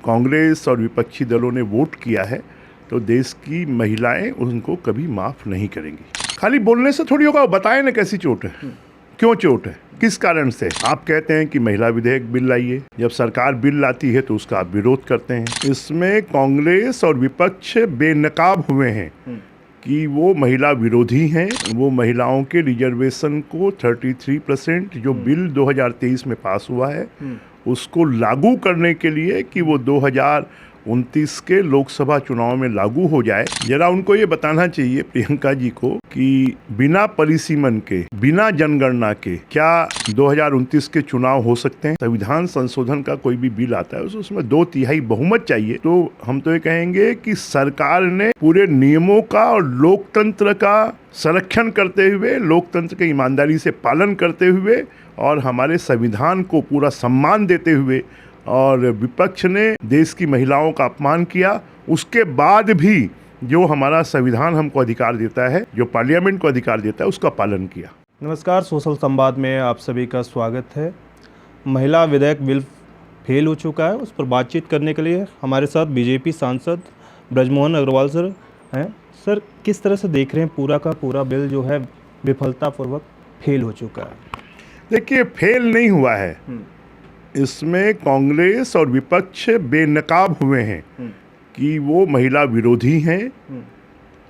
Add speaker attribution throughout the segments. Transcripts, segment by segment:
Speaker 1: कांग्रेस और विपक्षी दलों ने वोट किया है तो देश की महिलाएं उनको कभी माफ़ नहीं करेंगी। खाली बोलने से थोड़ी होगा, बताएं ना कैसी चोट है, क्यों चोट है, किस कारण से। आप कहते हैं कि महिला विधेयक बिल लाइए, जब सरकार बिल लाती है तो उसका आप विरोध करते हैं। इसमें कांग्रेस और विपक्ष बेनकाब हुए हैं कि वो महिला विरोधी हैं। वो महिलाओं के रिजर्वेशन को 33% जो बिल 2023 में पास हुआ है उसको लागू करने के लिए कि वो 2029 के लोकसभा चुनाव में लागू हो जाए। जरा उनको ये बताना चाहिए प्रियंका जी को कि बिना परिसीमन के, बिना जनगणना के क्या 2029 के चुनाव हो सकते हैं। संविधान संशोधन का कोई भी बिल आता है उसमें 2/3 बहुमत चाहिए। तो हम तो ये कहेंगे कि सरकार ने पूरे नियमों का और लोकतंत्र का संरक्षण करते हुए, लोकतंत्र के ईमानदारी से पालन करते हुए और हमारे संविधान को पूरा सम्मान देते हुए, और विपक्ष ने देश की महिलाओं का अपमान किया। उसके बाद भी जो हमारा संविधान हमको अधिकार देता है, जो पार्लियामेंट को अधिकार देता है, उसका पालन किया।
Speaker 2: नमस्कार, सोशल संवाद में आप सभी का स्वागत है। महिला विधेयक बिल फेल हो चुका है, उस पर बातचीत करने के लिए हमारे साथ बीजेपी सांसद ब्रजमोहन अग्रवाल सर हैं। सर, किस तरह से देख रहे हैं पूरा का पूरा बिल जो है विफलतापूर्वक फेल हो चुका है?
Speaker 1: देखिए, फेल नहीं हुआ है, इसमें कांग्रेस और विपक्ष बेनकाब हुए हैं कि वो महिला विरोधी हैं।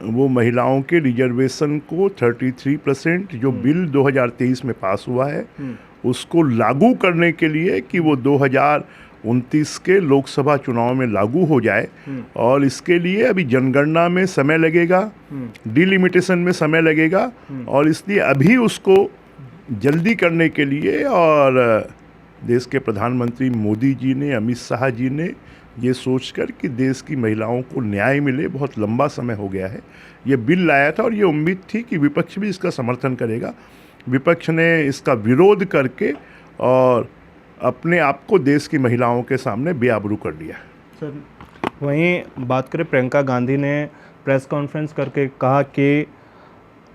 Speaker 1: वो महिलाओं के रिजर्वेशन को 33% जो बिल 2023 में पास हुआ है उसको लागू करने के लिए कि वो 2029 के लोकसभा चुनाव में लागू हो जाए। और इसके लिए अभी जनगणना में समय लगेगा, डिलिमिटेशन में समय लगेगा, और इसलिए अभी उसको जल्दी करने के लिए और देश के प्रधानमंत्री मोदी जी ने, अमित शाह जी ने ये सोचकर कि देश की महिलाओं को न्याय मिले, बहुत लंबा समय हो गया है, ये बिल लाया था। और ये उम्मीद थी कि विपक्ष भी इसका समर्थन करेगा। विपक्ष ने इसका विरोध करके और अपने आप को देश की महिलाओं के सामने बेआबरू कर दिया।
Speaker 2: सर, वहीं बात करें, प्रियंका गांधी ने प्रेस कॉन्फ्रेंस करके कहा कि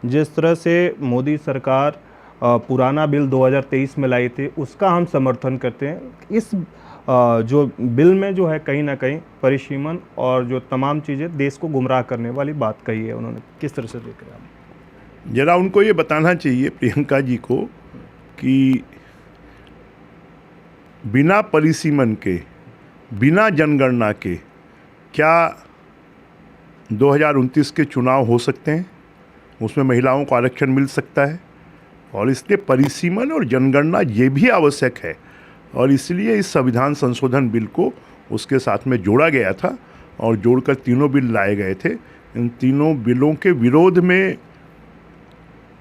Speaker 2: जिस तरह से मोदी सरकार पुराना बिल 2023 में लाई थी उसका हम समर्थन करते हैं। इस जो बिल में जो है कहीं ना कहीं परिसीमन और जो तमाम चीज़ें देश को गुमराह करने वाली बात कही है उन्होंने, किस तरह से देख रहे हैं आप?
Speaker 1: जरा उनको ये बताना चाहिए प्रियंका जी को कि बिना परिसीमन के, बिना जनगणना के क्या 2029 के चुनाव हो सकते हैं, उसमें महिलाओं को आरक्षण मिल सकता है। और इसलिए परिसीमन और जनगणना ये भी आवश्यक है, और इसलिए इस संविधान संशोधन बिल को उसके साथ में जोड़ा गया था और जोड़कर तीनों बिल लाए गए थे। इन तीनों बिलों के विरोध में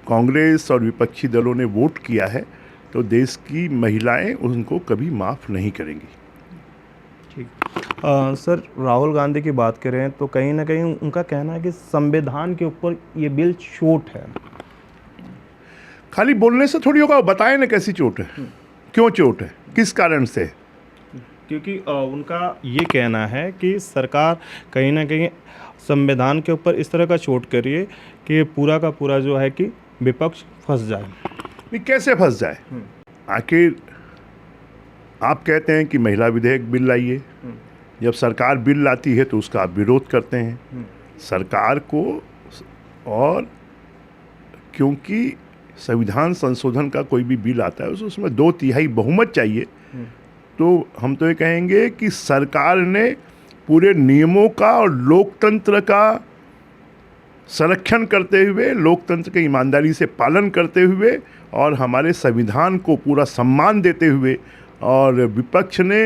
Speaker 1: कांग्रेस और विपक्षी दलों ने वोट किया है तो देश की महिलाएं उनको कभी माफ़ नहीं करेंगी।
Speaker 2: ठीक। सर, राहुल गांधी की बात करें तो कहीं ना कहीं उनका कहना है कि संविधान के ऊपर ये बिल चोट है।
Speaker 1: खाली बोलने से थोड़ी होगा, बताएं ना कैसी चोट है, क्यों चोट है, किस कारण से।
Speaker 2: क्योंकि उनका ये कहना है कि सरकार कहीं ना कहीं संविधान के ऊपर इस तरह का चोट कर रही है कि पूरा का पूरा जो है कि विपक्ष फंस जाए।
Speaker 1: नहीं, कैसे फंस जाए? आखिर आप कहते हैं कि महिला विधेयक बिल लाइए, जब सरकार बिल लाती है तो उसका आप विरोध करते हैं सरकार को। और क्योंकि संविधान संशोधन का कोई भी बिल आता है उसमें 2/3 बहुमत चाहिए। तो हम तो ये कहेंगे कि सरकार ने पूरे नियमों का और लोकतंत्र का संरक्षण करते हुए, लोकतंत्र के ईमानदारी से पालन करते हुए और हमारे संविधान को पूरा सम्मान देते हुए, और विपक्ष ने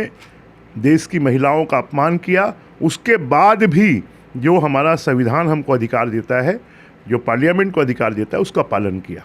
Speaker 1: देश की महिलाओं का अपमान किया। उसके बाद भी जो हमारा संविधान हमको अधिकार देता है, जो पार्लियामेंट को अधिकार देता है, उसका पालन किया।